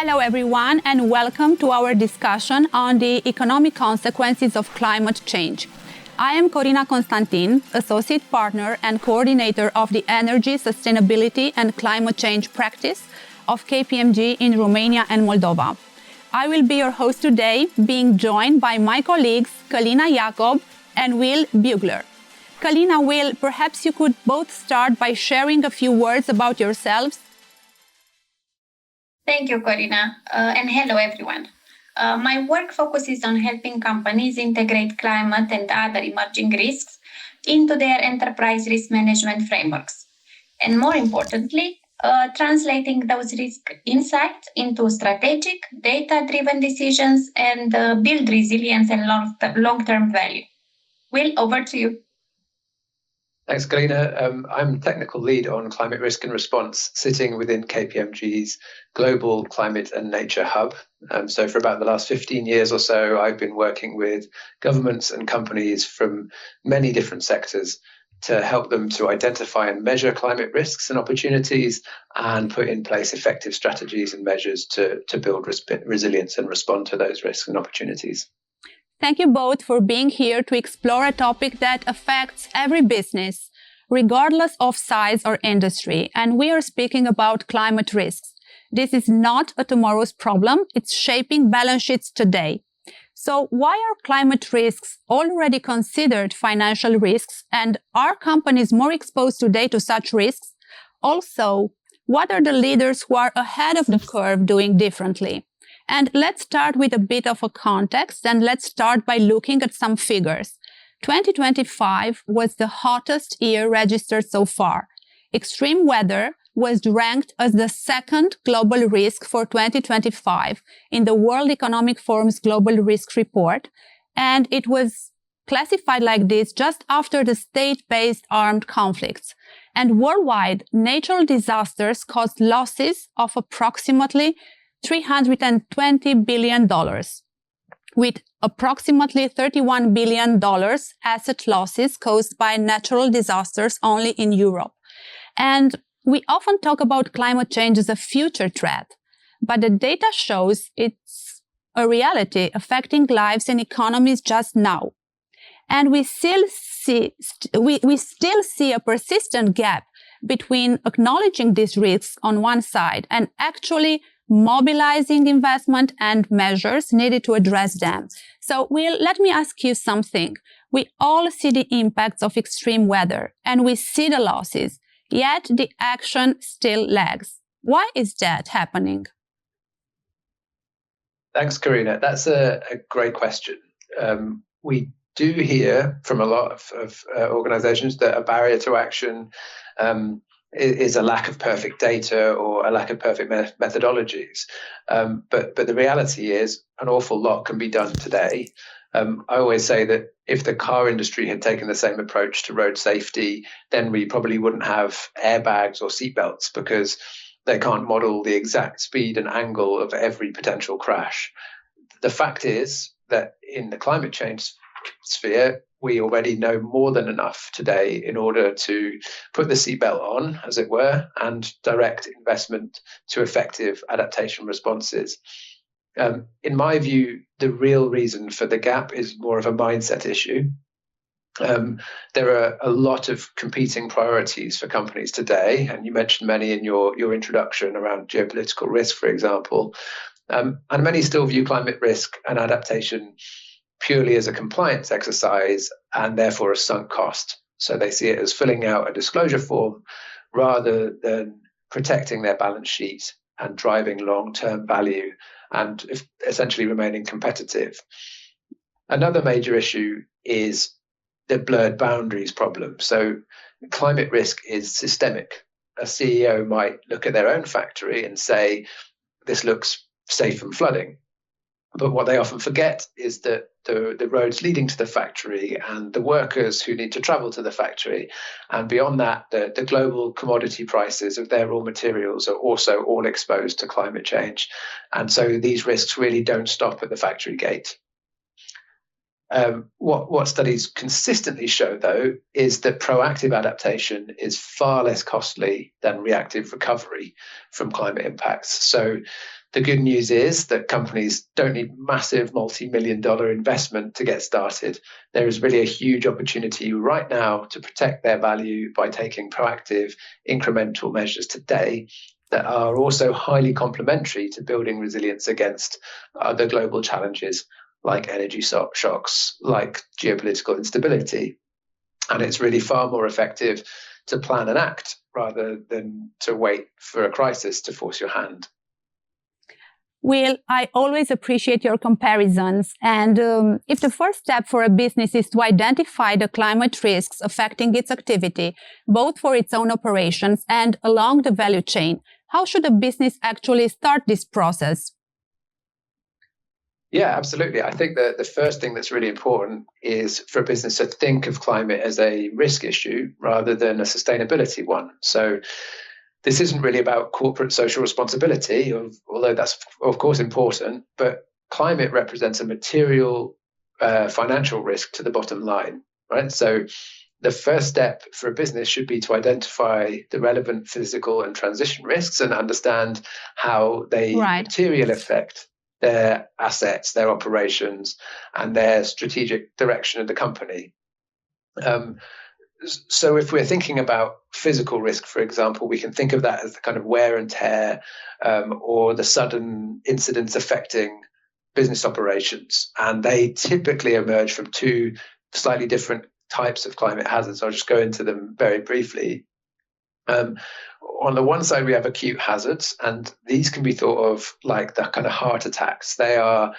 Hello everyone and welcome to our discussion on the economic consequences of climate change. I am Corina Constantin, Associate Partner and Coordinator of the Energy, Sustainability and Climate Change Practice of KPMG in Romania and Moldova. I will be your host today, being joined by my colleagues Kalina Jacob and Will Bugler. Kalina, Will, perhaps you could both start by sharing a few words about yourselves. Thank you, Corina, and hello, everyone. My work focuses on helping companies integrate climate and other emerging risks into their enterprise risk management frameworks. And more importantly, translating those risk insights into strategic, data-driven decisions and build resilience and long-term value. Will, over to you. Thanks, Galina. I'm technical lead on climate risk and response, sitting within KPMG's Global Climate and Nature Hub. So for about the last 15 years or so, I've been working with governments and companies from many different sectors to help them to identify and measure climate risks and opportunities and put in place effective strategies and measures to build resilience and respond to those risks and opportunities. Thank you both for being here to explore a topic that affects every business, regardless of size or industry. And we are speaking about climate risks. This is not a tomorrow's problem. It's shaping balance sheets today. So why are climate risks already considered financial risks? And are companies more exposed today to such risks? Also, what are the leaders who are ahead of the curve doing differently? And let's start with a bit of a context, and let's start by looking at some figures. 2025 was the hottest year registered so far. Extreme weather was ranked as the second global risk for 2025 in the World Economic Forum's Global Risk Report, and it was classified like this just after the state-based armed conflicts. And worldwide, natural disasters caused losses of approximately $320 billion, with approximately $31 billion asset losses caused by natural disasters only in Europe. And we often talk about climate change as a future threat, but the data shows it's a reality affecting lives and economies just now. And we still see a persistent gap between acknowledging these risks on one side and actually mobilizing investment and measures needed to address them. So, Will, let me ask you something. We all see the impacts of extreme weather and we see the losses, yet the action still lags. Why is that happening? Thanks, Karina. That's a great question. We do hear from a lot of organizations that a barrier to action is a lack of perfect data or a lack of perfect methodologies. But the reality is an awful lot can be done today. I always say that if the car industry had taken the same approach to road safety, then we probably wouldn't have airbags or seatbelts because they can't model the exact speed and angle of every potential crash. The fact is that in the climate change sphere, we already know more than enough today in order to put the seatbelt on, as it were, and direct investment to effective adaptation responses. In my view, the real reason for the gap is more of a mindset issue. There are a lot of competing priorities for companies today, and you mentioned many in your introduction around geopolitical risk, for example. And many still view climate risk and adaptation purely as a compliance exercise and therefore a sunk cost. So they see it as filling out a disclosure form rather than protecting their balance sheet and driving long-term value and essentially remaining competitive. Another major issue is the blurred boundaries problem. So climate risk is systemic. A CEO might look at their own factory and say, this looks safe from flooding. But what they often forget is that the roads leading to the factory and the workers who need to travel to the factory, and beyond that, the global commodity prices of their raw materials are also all exposed to climate change. And so these risks really don't stop at the factory gate. What studies consistently show, though, is that proactive adaptation is far less costly than reactive recovery from climate impacts. So The good news is that companies don't need massive multi-million-dollar investment to get started. There is really a huge opportunity right now to protect their value by taking proactive, incremental measures today that are also highly complementary to building resilience against other global challenges like energy shocks, like geopolitical instability. And it's really far more effective to plan and act rather than to wait for a crisis to force your hand. Will, I always appreciate your comparisons. And if the first step for a business is to identify the climate risks affecting its activity, both for its own operations and along the value chain, how should a business actually start this process? Yeah, absolutely. I think that the first thing that's really important is for a business to think of climate as a risk issue rather than a sustainability one. So this isn't really about corporate social responsibility, although that's of course important, but climate represents a material financial risk to the bottom line, right? So the first step for a business should be to identify the relevant physical and transition risks and understand how they materially affect their assets, their operations, and their strategic direction of the company. So if we're thinking about physical risk, for example, we can think of that as the kind of wear and tear or the sudden incidents affecting business operations. And they typically emerge from two slightly different types of climate hazards. I'll just go into them very briefly. On the one side, we have acute hazards, and these can be thought of like the kind of heart attacks. They are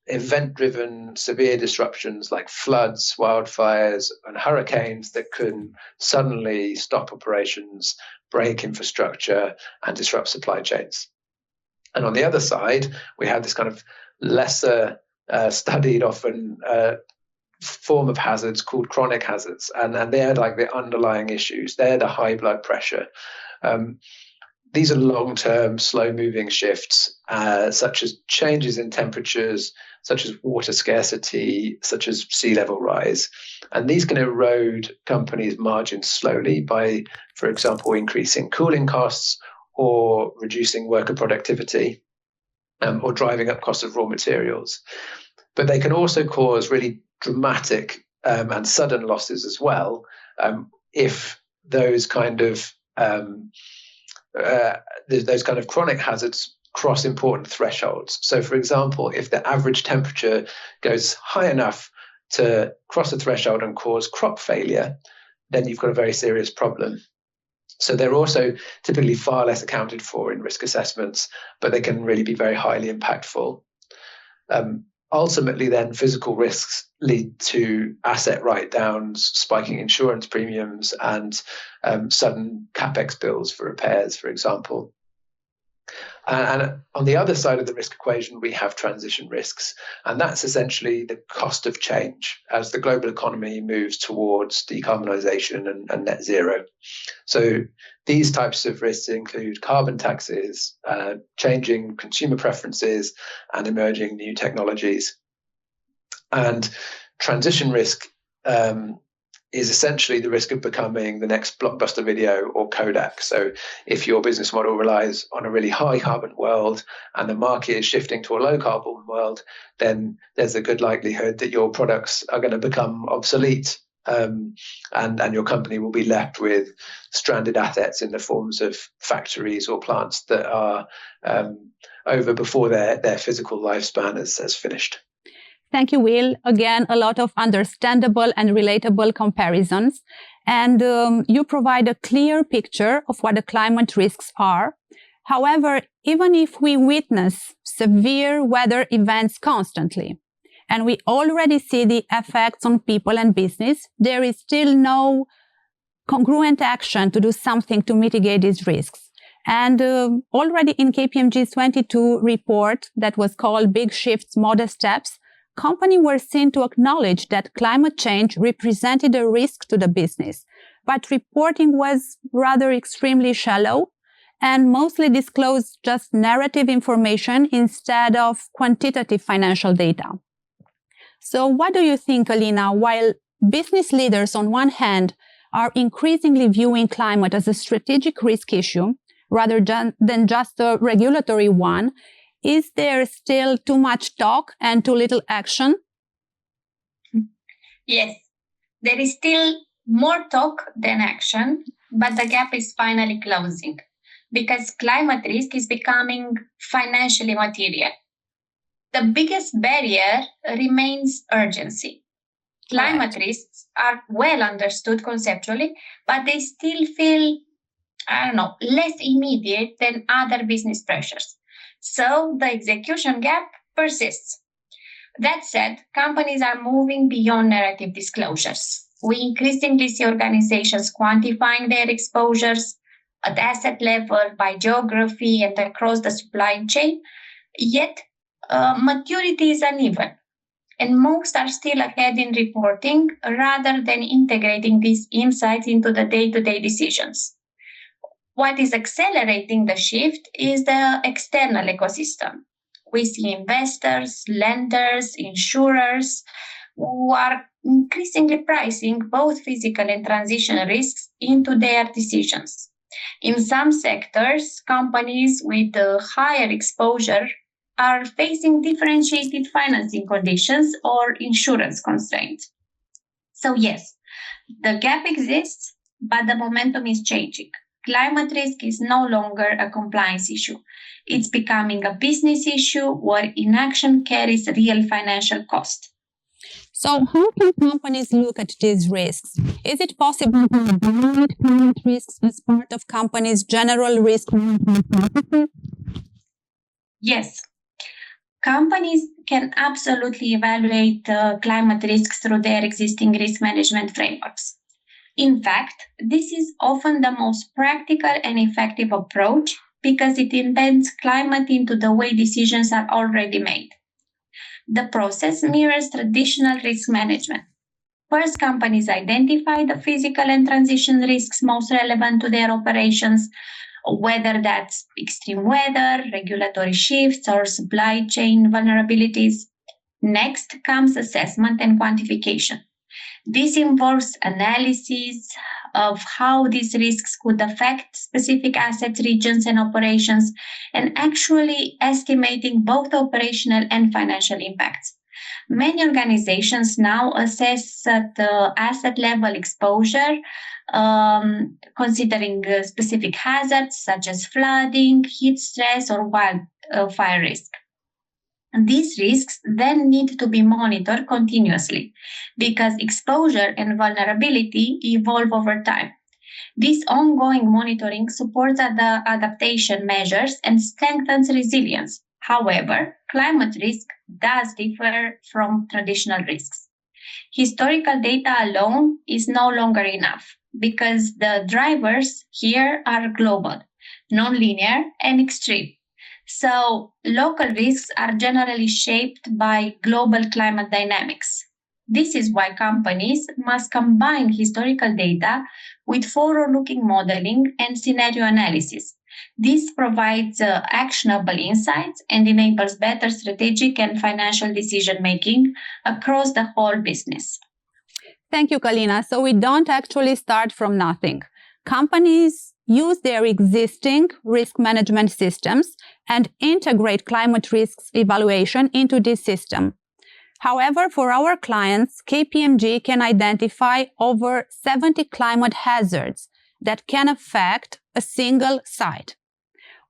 event-driven severe disruptions like floods, wildfires, and hurricanes that can suddenly stop operations, break infrastructure, and disrupt supply chains. And on the other side, we have this kind of lesser studied often form of hazards called chronic hazards. And they're like the underlying issues. They're the high blood pressure. These are long-term, slow-moving shifts, such as changes in temperatures, such as water scarcity, such as sea level rise. And these can erode companies' margins slowly by, for example, increasing cooling costs or reducing worker productivity, or driving up costs of raw materials. But they can also cause really dramatic and sudden losses as well if those kind of chronic hazards cross important thresholds. So, for example, if the average temperature goes high enough to cross a threshold and cause crop failure, then you've got a very serious problem. So they're also typically far less accounted for in risk assessments, but they can really be very highly impactful. Ultimately, then, physical risks lead to asset write-downs, spiking insurance premiums, and sudden capex bills for repairs, for example. And on the other side of the risk equation, we have transition risks. And that's essentially the cost of change as the global economy moves towards decarbonisation and net zero. So these types of risks include carbon taxes, changing consumer preferences, and emerging new technologies. And transition risk is essentially the risk of becoming the next Blockbuster Video or Kodak. So if your business model relies on a really high carbon world and the market is shifting to a low carbon world, then there's a good likelihood that your products are going to become obsolete, and your company will be left with stranded assets in the forms of factories or plants that are over before their physical lifespan has finished. Thank you, Will. Again, a lot of understandable and relatable comparisons. And you provide a clear picture of what the climate risks are. However, even if we witness severe weather events constantly, and we already see the effects on people and business, there is still no congruent action to do something to mitigate these risks. And already in KPMG's 22 report that was called Big Shifts, Modest Steps, companies were seen to acknowledge that climate change represented a risk to the business, but reporting was rather extremely shallow and mostly disclosed just narrative information instead of quantitative financial data. So what do you think, Alina? While business leaders on one hand are increasingly viewing climate as a strategic risk issue rather than just a regulatory one, Is there still too much talk and too little action? Yes, there is still more talk than action, but the gap is finally closing because climate risk is becoming financially material. The biggest barrier remains urgency. Climate risks are well understood conceptually, but they still feel, less immediate than other business pressures. So the execution gap persists. That said, companies are moving beyond narrative disclosures. We increasingly see organizations quantifying their exposures at asset level, by geography, and across the supply chain. Yet, maturity is uneven, and most are still ahead in reporting rather than integrating these insights into the day-to-day decisions. What is accelerating the shift is the external ecosystem. We see investors, lenders, insurers who are increasingly pricing both physical and transition risks into their decisions. In some sectors, companies with a higher exposure are facing differentiated financing conditions or insurance constraints. So yes, the gap exists, but the momentum is changing. Climate risk is no longer a compliance issue. It's becoming a business issue where inaction carries real financial cost. So how can companies look at these risks? Is it possible to evaluate climate risks as part of companies' general risk management processes? Yes. Companies can absolutely evaluate climate risks through their existing risk management frameworks. In fact, this is often the most practical and effective approach because it embeds climate into the way decisions are already made. The process mirrors traditional risk management. First, companies identify the physical and transition risks most relevant to their operations, whether that's extreme weather, regulatory shifts, or supply chain vulnerabilities. Next comes assessment and quantification. This involves analysis of how these risks could affect specific assets, regions, and operations, and actually estimating both operational and financial impacts. Many organizations now assess at the asset level exposure, considering specific hazards such as flooding, heat stress, or wildfire risk. These risks then need to be monitored continuously because exposure and vulnerability evolve over time. This ongoing monitoring supports the adaptation measures and strengthens resilience. However, climate risk does differ from traditional risks. Historical data alone is no longer enough because the drivers here are global, nonlinear, and extreme. So, local risks are generally shaped by global climate dynamics. This is why companies must combine historical data with forward-looking modeling and scenario analysis. This provides actionable insights and enables better strategic and financial decision-making across the whole business. Thank you, Kalina. So we don't actually start from nothing. Companies use their existing risk management systems and integrate climate risks evaluation into this system. However, for our clients, KPMG can identify over 70 climate hazards that can affect a single site.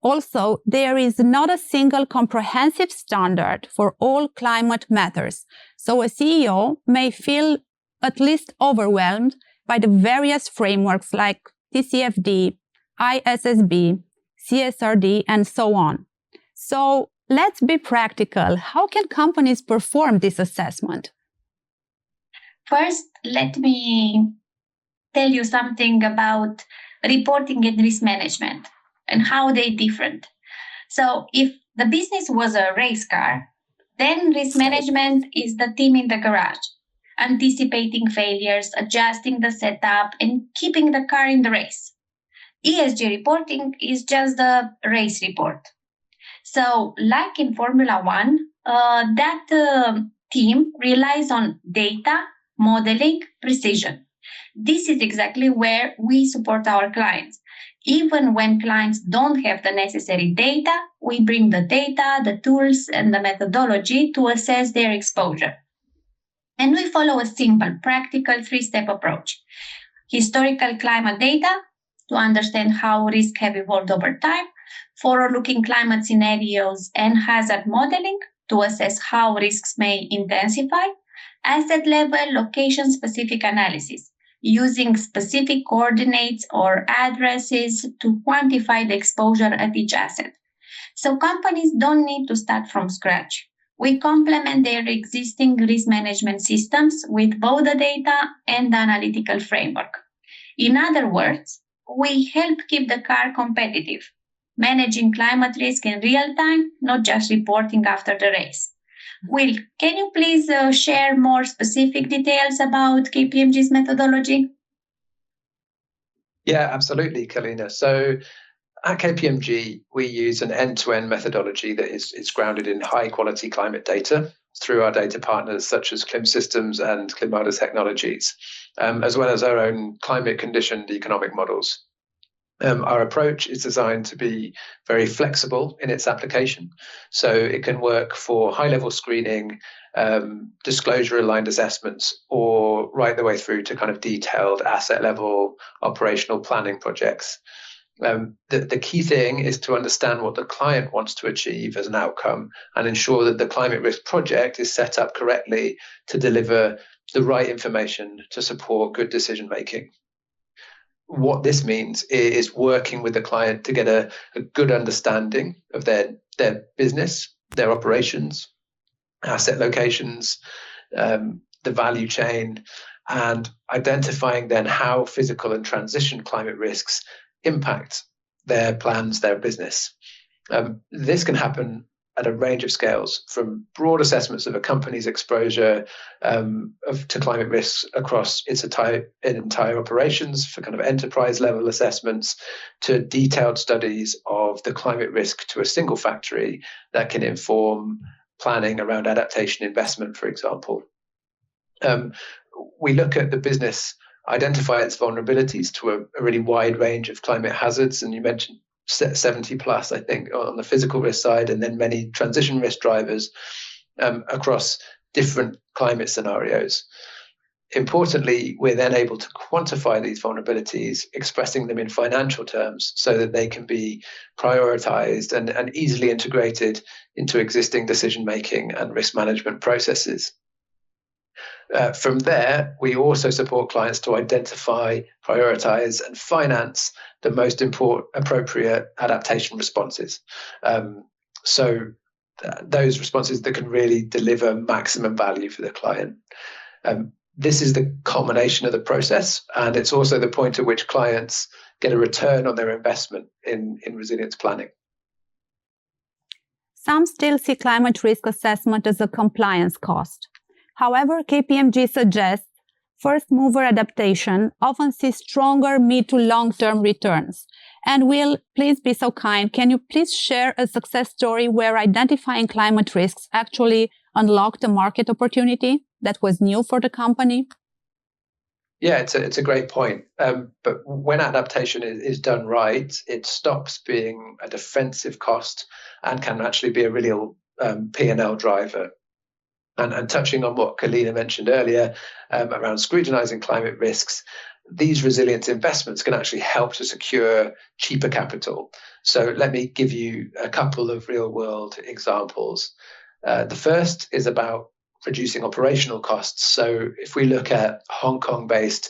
Also, there is not a single comprehensive standard for all climate matters, so a CEO may feel at least overwhelmed by the various frameworks like TCFD, ISSB, CSRD, and so on. So let's be practical. How can companies perform this assessment? First, let me tell you something about reporting and risk management and how they're different. So if the business was a race car, then risk management is the team in the garage, anticipating failures, adjusting the setup, and keeping the car in the race. ESG reporting is just the race report. So, like in Formula One, that team relies on data, modeling, precision. This is exactly where we support our clients. Even when clients don't have the necessary data, we bring the data, the tools, and the methodology to assess their exposure. And we follow a simple, practical three-step approach. Historical climate data to understand how risks have evolved over time, forward-looking climate scenarios and hazard modeling to assess how risks may intensify, asset-level location-specific analysis using specific coordinates or addresses to quantify the exposure at each asset. So companies don't need to start from scratch. We complement their existing risk management systems with both the data and the analytical framework. In other words, we help keep the car competitive, managing climate risk in real time, not just reporting after the race. Will, can you please share more specific details about KPMG's methodology? Yeah, absolutely, Kalina. So at KPMG, we use an end-to-end methodology that is grounded in high-quality climate data through our data partners such as CLIM Systems and Climata Technologies, as well as our own climate-conditioned economic models. Our approach is designed to be very flexible in its application, so it can work for high-level screening, disclosure-aligned assessments, or right the way through to kind of detailed asset-level operational planning projects. The key thing is to understand what the client wants to achieve as an outcome and ensure that the climate risk project is set up correctly to deliver the right information to support good decision making. What this means is working with the client to get a good understanding of their business, their operations, asset locations, the value chain, and identifying then how physical and transition climate risks impact their plans, their business. This can happen at a range of scales, from broad assessments of a company's exposure to climate risks across its entire operations for kind of enterprise level assessments, to detailed studies of the climate risk to a single factory that can inform planning around adaptation investment, for example. We look at the business, identify its vulnerabilities to a really wide range of climate hazards, and you mentioned 70 plus, I think, on the physical risk side, and then many transition risk drivers across different climate scenarios. Importantly, we're then able to quantify these vulnerabilities, expressing them in financial terms so that they can be prioritized and easily integrated into existing decision-making and risk management processes. From there, we also support clients to identify, prioritize, and finance the most appropriate adaptation responses. Those responses that can really deliver maximum value for the client. This is the culmination of the process, and it's also the point at which clients get a return on their investment in resilience planning. Some still see climate risk assessment as a compliance cost. However, KPMG suggests first mover adaptation often sees stronger mid to long-term returns. And Will, please be so kind. Can you please share a success story where identifying climate risks actually unlocked a market opportunity that was new for the company? Yeah, it's a great point. But when adaptation is done right, it stops being a defensive cost and can actually be a real P&L driver. And touching on what Kalina mentioned earlier around scrutinizing climate risks, these resilience investments can actually help to secure cheaper capital. So let me give you a couple of real-world examples. The first is about reducing operational costs. So if we look at Hong Kong-based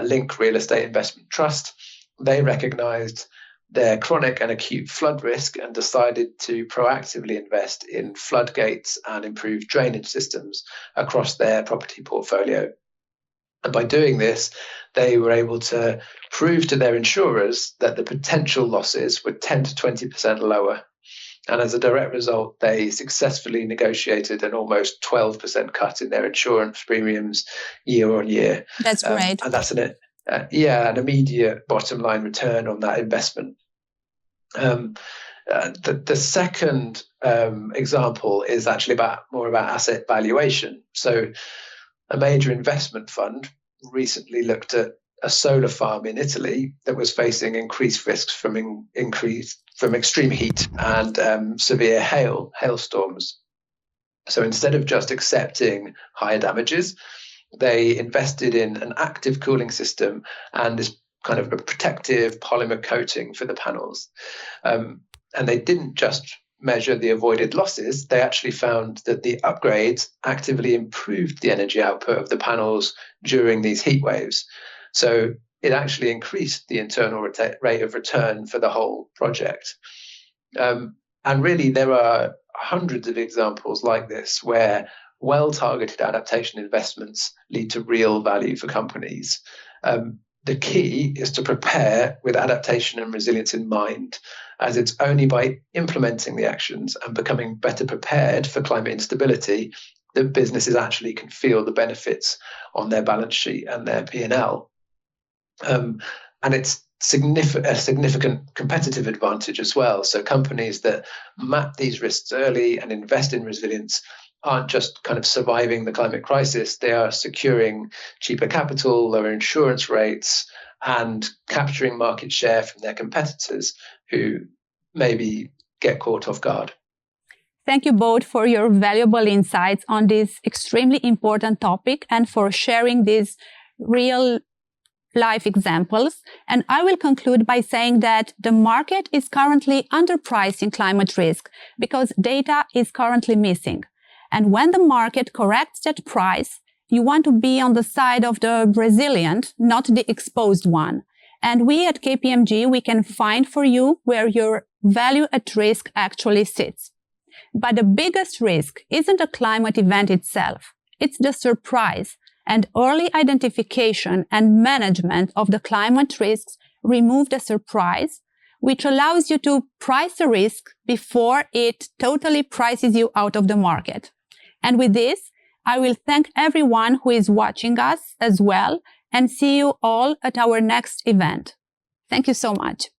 Link Real Estate Investment Trust, they recognized their chronic and acute flood risk and decided to proactively invest in floodgates and improved drainage systems across their property portfolio. And by doing this, they were able to prove to their insurers that the potential losses were 10 to 20% lower. And as a direct result, they successfully negotiated an almost 12% cut in their insurance premiums year on year. That's great. And that's an immediate bottom line return on that investment. The second example is actually more about asset valuation. So a major investment fund recently looked at a solar farm in Italy that was facing increased risks from extreme heat and severe hailstorms. So instead of just accepting higher damages, they invested in an active cooling system and this kind of a protective polymer coating for the panels. And they didn't just measure the avoided losses, they actually found that the upgrades actively improved the energy output of the panels during these heat waves. So it actually increased the internal rate of return for the whole project. And really, there are hundreds of examples like this where well-targeted adaptation investments lead to real value for companies. The key is to prepare with adaptation and resilience in mind, as it's only by implementing the actions and becoming better prepared for climate instability that businesses actually can feel the benefits on their balance sheet and their P&L. And it's a significant competitive advantage as well. So companies that map these risks early and invest in resilience aren't just kind of surviving the climate crisis, they are securing cheaper capital, lower insurance rates, and capturing market share from their competitors who maybe get caught off guard. Thank you both for your valuable insights on this extremely important topic and for sharing these real life examples. And I will conclude by saying that the market is currently underpricing climate risk because data is currently missing. And when the market corrects that price, you want to be on the side of the resilient, not the exposed one. And we at KPMG, we can find for you where your value at risk actually sits. But the biggest risk isn't a climate event itself. It's the surprise. And early identification and management of the climate risks remove the surprise, which allows you to price the risk before it totally prices you out of the market. And with this, I will thank everyone who is watching us as well and see you all at our next event. Thank you so much.